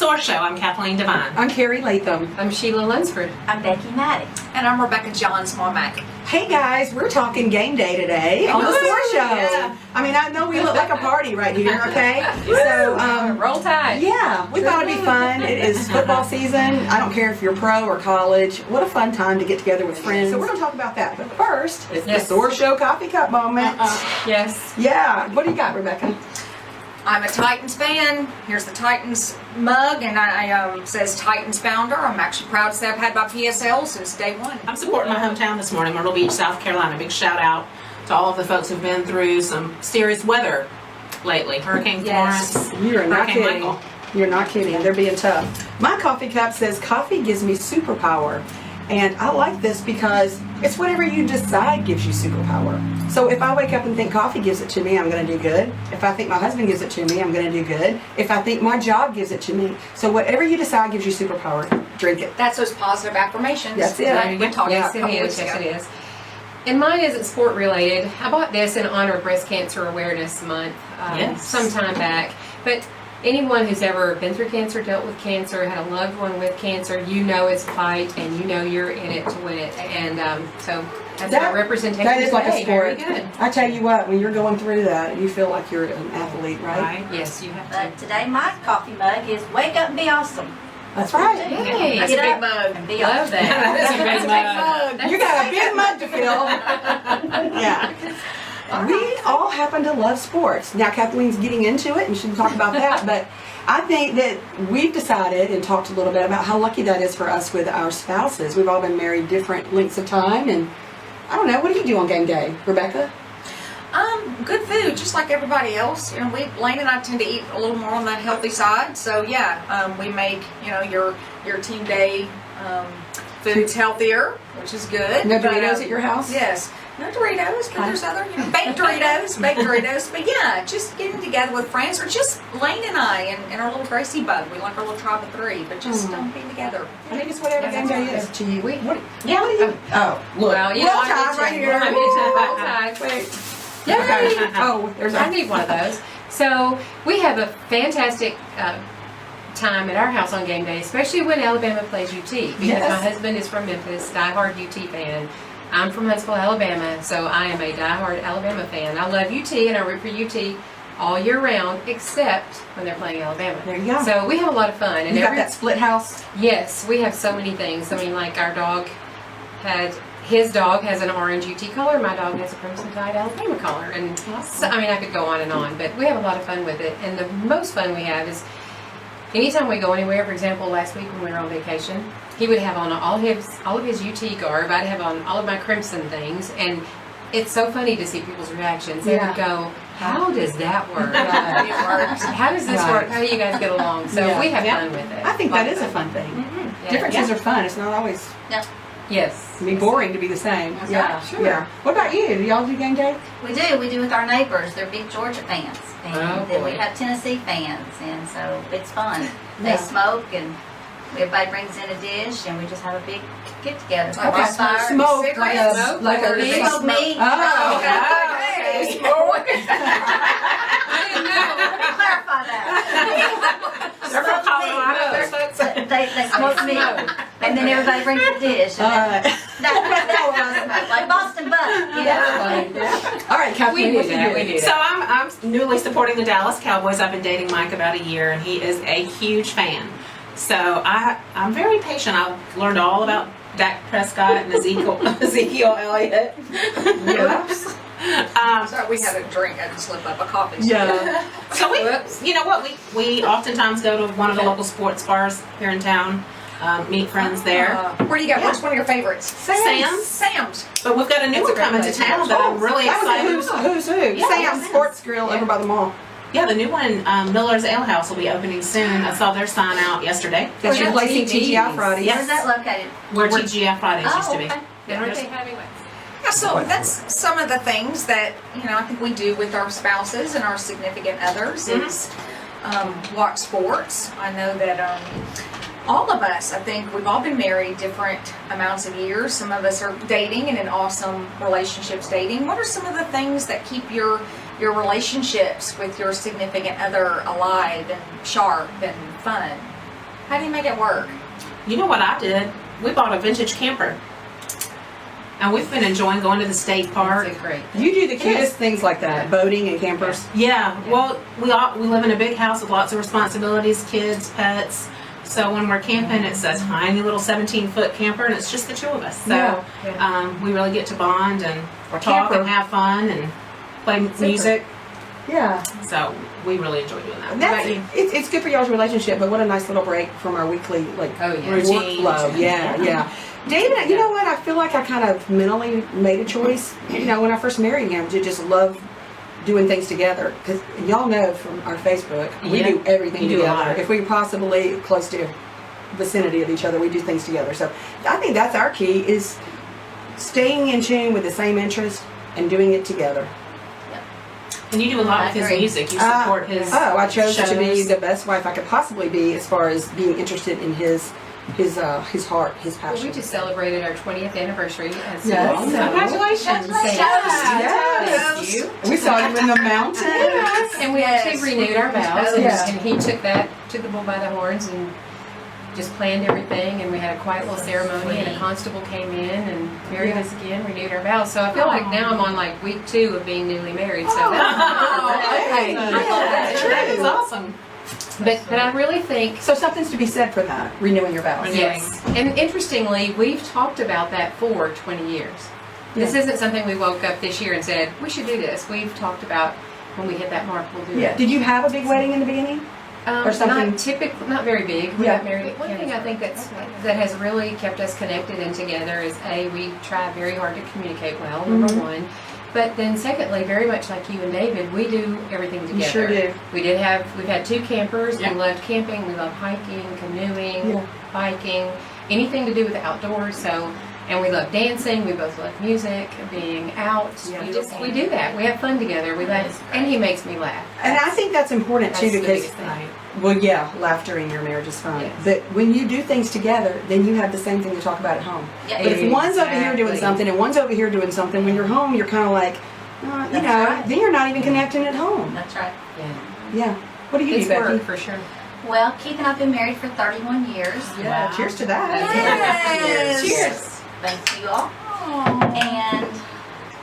SOAR Show. I'm Kathleen Devine. I'm Carrie Latham. I'm Sheila Lunsford. I'm Becky Maddox. And I'm Rebecca Johns-Marmack. Hey guys, we're talking game day today on the SOAR Show. Yeah. I mean, I know we look like a party right here, okay? So, Roll Tide. yeah, we thought it'd be fun. It is football season. I don't care if you're pro or college. What a fun time to get together with friends. So we're going to talk about that. But first, it's the SOAR Show coffee cup moment. Yes. Yeah. What do you got, Rebecca? I'm a Titans fan. Here's the Titans mug, and I says Titans founder. I'm actually proud to say I've had my PSL since day one. I'm supporting my hometown this morning, Myrtle Beach, South Carolina. Big shout out to all of the folks who've been through some serious weather lately. Hurricane Florence, You're not Hurricane kidding. Michael. You're not kidding. They're being tough. My coffee cup says coffee gives me superpower. And I like this because it's whatever you decide gives you superpower. So if I wake up and think coffee gives it to me, I'm going to do good. If I think my husband gives it to me, I'm going to do good. If I think my job gives it to me. So whatever you decide gives you superpower, drink it. That's those positive affirmations. That's it. that we talked Yes, about a it couple is. weeks Yes, ago. it is. And mine isn't sport related. I bought this in honor of Breast Cancer Awareness Month some time back. But anyone who's ever been through cancer, dealt with cancer, had a loved one with cancer, you know it's a fight and you know you're in it to win it. And so that's our representation. That is like a today. sport. Very good. I tell you what, when you're going through that, you feel like you're an athlete, right? Yes, you have But to. today my coffee mug is wake up and be awesome. That's right. Hey, That's a Get big up mug. and be love awesome. that. That's a big mug. You got a big mug to fill. Yeah. We all happen to love sports. Now, Kathleen's getting into it, and she can talk about that. But I think that we've decided and talked a little bit about how lucky that is for us with our spouses. We've all been married different lengths of time, and I don't know. What do you do on game day, Rebecca? Good food, just like everybody else. You know, Lane and I tend to eat a little more on the healthy side. So yeah, we make your team day foods healthier, which is good. No But, Doritos at your house? Yes. No Doritos, but there's other, baked Doritos. But yeah, just getting together with friends, or just Lane and I and our little Gracie bug. We like our little tribe of three, but just being together. I think it's whatever game day is to you. What do you? Oh, look. Well, yeah, Roll I Tide need right to- here. I need to roll tide. Wait. Yay! Oh, there's I a. need one of those. So we have a fantastic time at our house on game day, especially when Alabama plays UT. Because Yes. my husband is from Memphis, diehard UT fan. I'm from Huntsville, Alabama, so I am a diehard Alabama fan. I love UT and I root for UT all year round, except when they're playing Alabama. There you go. So we have a lot of fun. And You got that split house? Yes, we have so many things. I mean, like his dog has an orange UT collar, my dog has a Crimson Tide Alabama collar. And so, I mean, I could go on and on, but we have a lot of fun with it. And the most fun we have is anytime we go anywhere. For example, last week when we were on vacation, he would have on all of his UT garb. I'd have on all of my Crimson things. And it's so funny to see people's reactions. They would go, how does that work? It works. How does this work? How do you guys get along? So we have fun with it. I think that is a fun thing. Yeah. Differences are fun. It's not always Yes. be boring to be the same. Yeah, sure. Yeah. What about you? Do y'all do game day? We do with our neighbors. They're big Georgia fans. And Oh, then we boy. have Tennessee fans, and so it's fun. Yeah. They smoke, and everybody brings in a dish, and we just have a big get together. Like Bonfire. bonfire. Smoke Cigarettes? like a Big big old meat. Oh, Okay. I didn't know. Clarify that. They're from Colorado. They smoke meat, and then everybody brings a dish. And that's what I smoke, like Boston butt, you know. All right, Kathleen, what you do? So I'm newly supporting the Dallas Cowboys. I've been dating Mike about a year, and he is a huge fan. So I'm very patient. I've learned all about Dak Prescott and Ezekiel Elliott. Yes. Sorry, we had a drink. I just slipped up a coffee. Yeah. So you know what? We oftentimes go to one of the local sports bars here in town, meet friends there. Where do you go? What's one of your favorites? Sam's. But we've got a new one coming to town that I'm really excited about. Who's who? Yeah, Sam's Sports Grill over by the mall. Yeah, the new one, Miller's Ale House, will be opening soon. I saw their sign out yesterday. That's Where's replacing TVs? TGI Fridays. Where's that located? Where TGI Fridays used to be. okay. Aren't they having one? Yeah, so that's some of the things that I think we do with our spouses and our significant others is watch sports. I know that all of us, I think we've all been married different amounts of years. Some of us are dating and in awesome relationships dating. What are some of the things that keep your relationships with your significant other alive and sharp and fun? How do you make it work? You know what I did? We bought a vintage camper. And we've been enjoying going to the state park. That's a great. You do the cutest things like that, boating and campers. Yeah, well, we live in a big house with lots of responsibilities, kids, pets. So when we're camping, it's a tiny little 17-foot camper, and it's just the two of us. So Yeah. we really get to bond and talk camper. and have fun and play music. Yeah. So we really enjoy doing that. And What that's, about you? it's good for y'all's relationship, but what a nice little break from our weekly Oh, yeah. Routine. workflow. Yeah. David, you know what? I feel like I kind of mentally made a choice. You know, when I first married him, to just love doing things together. Because y'all know from our Facebook, we Yeah. do everything You do a together. lot. If we possibly close to vicinity of each other, we do things together. So I think that's our key, is staying in tune with the same interest and doing it together. And you do a lot I with his agree. music. You support his I chose to be shows. the best wife I could possibly be, as far as being interested in his heart, his Well, passion. we just celebrated our 20th anniversary as Yes. well. So Congratulations. Yes. Thank you. We saw him in the mountains. And we actually renewed our vows, and, Yeah. and he took the bull by the horns and just planned everything, and we had a quiet little ceremony, and a constable came in and married us again, renewed our vows. So I feel like now I'm on like week 2 of being newly married. So that's Okay. That is awesome. but I really think So something's to be said for that, renewing your vows. yes. And interestingly, we've talked about that for 20 years. This isn't something we woke up this year and said we should do this. We've talked about when we hit that mark, we'll do Yeah. it. Did you have a big wedding in the beginning? Or something? Not typically, not very big. We Yeah. got married. One thing I think that has really kept us connected and together is we try very hard to communicate well. Number one, but then secondly, very much like you and David, we do everything together. You sure do. We've had 2 campers. Yeah. We loved camping. We love hiking, canoeing, Yeah. biking, anything to do with the outdoors. So. And we love dancing. We both love music, being out. We do that. We have fun together. We laugh, and he makes me laugh. And I think that's important too, That's the because biggest thing. well, yeah, laughter in your marriage is fun. Yes. But when you do things together, then you have the same thing to talk about at home. Yeah. But if one's over here doing Exactly. something and one's over here doing something, when you're home, you're kind of like, you That's know, right. then you're not even connecting at home. That's right. Yeah. Yeah. What do you It's do, Becky? work for sure. Well, Keith and I've been married for 31 years. Yeah. Wow. Cheers to that. Yes. Cheers. Thank you all. And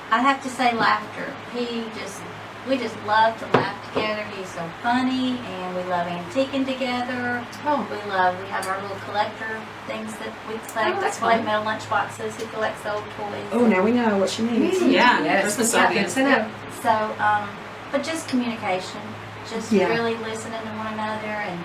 I have to say laughter. We just love to laugh together. He's so funny, and we love antiquing together. Oh. We have our little collector things that we collect. Oh, that's I collect fun. metal lunch boxes. He collects old toys. Oh, now we know what she means. Yeah, Yes. Christmas Yeah. ideas. Good to know. So, but just communication. Just Yeah. really listening to one another and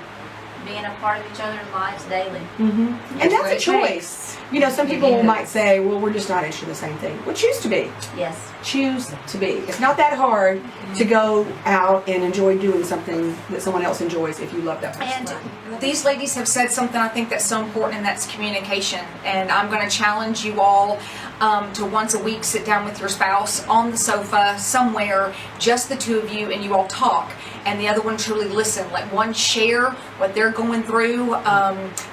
being a part of each other's lives daily. And That's that's what a it choice. You know, some people is. might say, well, we're just not interested in the same thing. Well, choose to be. Yes. Choose to be. It's not that hard to go out and enjoy doing something that someone else enjoys if you love that person. And these ladies have said something I think that's so important, and that's communication. And I'm going to challenge you all to once a week sit down with your spouse on the sofa somewhere, just the two of you, and you all talk. And the other one truly listen. Let one share what they're going through,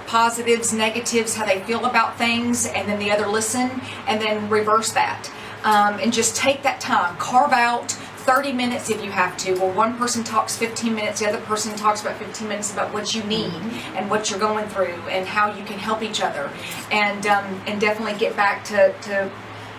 positives, negatives, how they feel about things, and then the other listen, and then reverse that. And just take that time. Carve out 30 minutes if you have to. Well, one person talks 15 minutes, the other person talks about 15 minutes about what you need and what you're going through and how you can help each other. And definitely get back to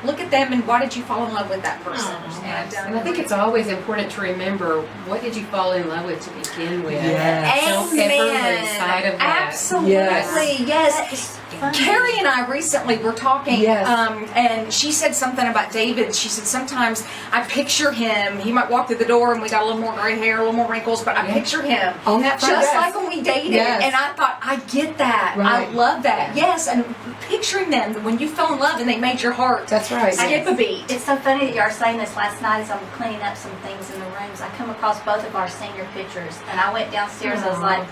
look at them and why did you fall in love with that person? And I think it's always important to remember, what did you fall in love with to begin with? Yes. Don't ever lose sight of that. Absolutely, yes. Carrie and I recently were talking, Yes. and she said something about David. She said sometimes I picture him. He might walk through the door and we got a little more gray hair, a little more wrinkles, but I picture him On that front just desk. like when we dated. Yes. And I thought, I get that. Right. I love that. Yes, and picturing them when you fell in love and they made your heart That's right. skip a beat. It's so funny that you are saying this. Last night as I'm cleaning up some things in the rooms, I come across both of our senior pictures, and I went downstairs. I was like,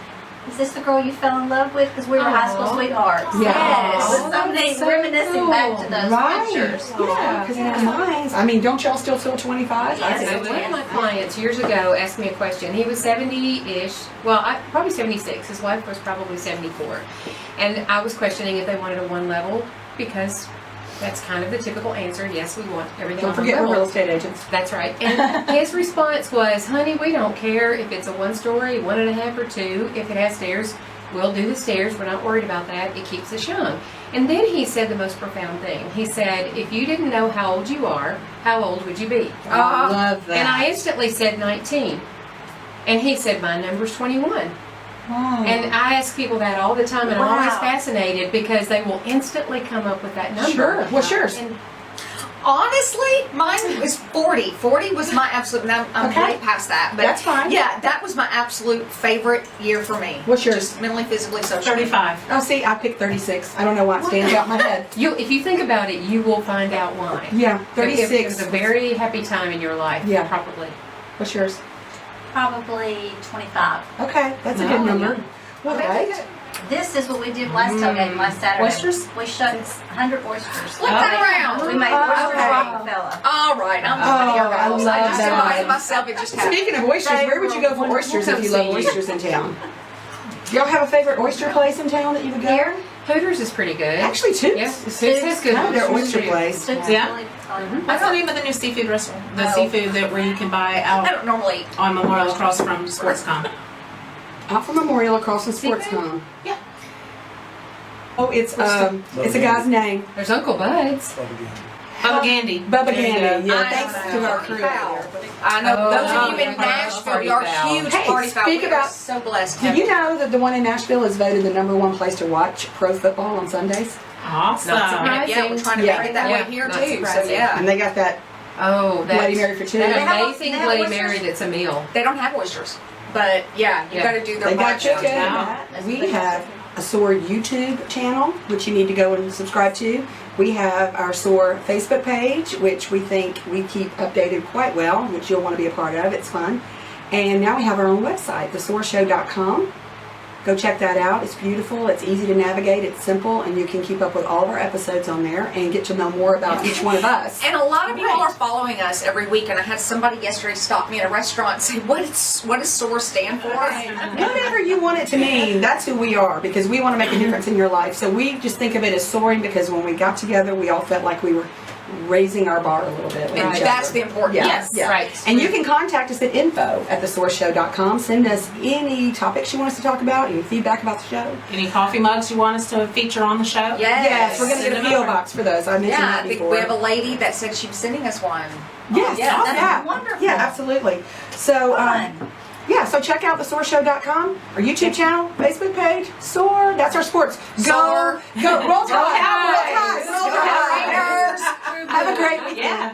is this the girl you fell in love with? Because we were high school sweethearts. Yeah. Yes. Oh, So that's so reminiscing back to those Right. pictures. Yeah, because in our minds, I mean, don't y'all still feel 25? I Yes. do. So one of my clients years ago asked me a question. He was 70-ish, well, probably 76. His wife was probably 74. And I was questioning if they wanted a one level, because that's kind of the typical answer. Yes, we want everything Don't on forget one we're real level. estate agents. That's right. And his response was, honey, we don't care if it's a 1 story, 1.5, or 2. If it has stairs, we'll do the stairs. We're not worried about that. It keeps us young. And then he said the most profound thing. He said, if you didn't know how old you are, how old would you be? I love that. And I instantly said 19. And he said, my number's 21. Wow. And I ask people that all the time, and I'm always Wow. fascinated because they will instantly come up with that number. Sure. What's yours? And Honestly, mine was 40. 40 was my absolute, and I'm Okay. way past that. But That's fine. Yeah, that was my absolute favorite year for me. What's yours? Just mentally, physically, socially. 35. Oh, see, I picked 36. I don't know why it stands out in my head. if you think about it, you will find out why. Yeah, It 36. was a very happy time in your life, Yeah. probably. What's yours? Probably 25. Okay, that's a Oh, good number. yeah. Well, right. This is what we did last tailgate last Saturday. Oysters? We shot 100 oysters. Flip that around. We made Oh, oysters okay. Rockefeller. All right, I'm just going to Oh, I go. love I just that. invited myself. It just happened. Speaking of oysters, where would you go for oysters if you love oysters in town? Y'all have a favorite oyster place in town that you would go? Here, Hooters is pretty good. Actually, Toots. Yeah, Toots has good kind of their oysters, oyster too. place. Toots Yeah. is really fun. What's the name of the new seafood restaurant? The Oh. seafood that where you can buy I out don't normally. on Memorial across from SportsCom. Out from Memorial across from SportsCom. Yeah. Oh, it's a guy's name. There's Uncle Bud's. Bubba Gandy. Bubba There you Gandy. go. Yeah, I thanks know. to our crew. Foul. out there. I know Oh, those of you yeah. in Nashville, Party you are foul. huge Hey, party foul. speak We are about- so blessed. to Did have you you. know that the one in Nashville is voted the #1 place to watch pro football on Sundays? Awesome. Not surprised. Yeah, we're trying to Yeah. make it that Yeah, way here not too. So surprising. yeah, And they got that Oh, that Bloody Mary for two. That They have- amazing they have Bloody oysters? Mary that's a meal. they don't have oysters, but yeah, you Yeah. got to do their They got march down. chicken. Wow. We have a SOAR YouTube channel, which you need to go and subscribe to. We have our SOAR Facebook page, which we think we keep updated quite well, which you'll want to be a part of. It's fun. And now we have our own website, thesoarshow.com. Go check that out. It's beautiful. It's easy to navigate. It's simple, and you can keep up with all of our episodes on there and get to know more about each one of us. And a lot of you all are following us every week. And I had somebody yesterday stop me at a restaurant and say, "What does SOAR stand for?" Whatever you want it to mean, that's who we are, because we want to make a difference in your life. So we just think of it as soaring, because when we got together, we all felt like we were raising our bar a little bit with And each that's other. the important. Yeah, Yes, yeah. right. And you can contact us at info@thesoarshow.com. Send us any topics you want us to talk about, any feedback about the show. Any coffee mugs you want us to feature on the show? Yes. We're going to get a Send them PO over. box for those. I mentioned Yeah, I that think before. we have a lady that said she was sending us one. Yes, Yeah, that's yeah. wonderful. Yeah, absolutely. So, Fun. yeah, so check out thesoarshow.com, our YouTube channel, Facebook page, SOAR. That's our sports. SOAR. Go, roll tide. Cowboys. Roll tide. Go Raiders. Have a great weekend. Yeah.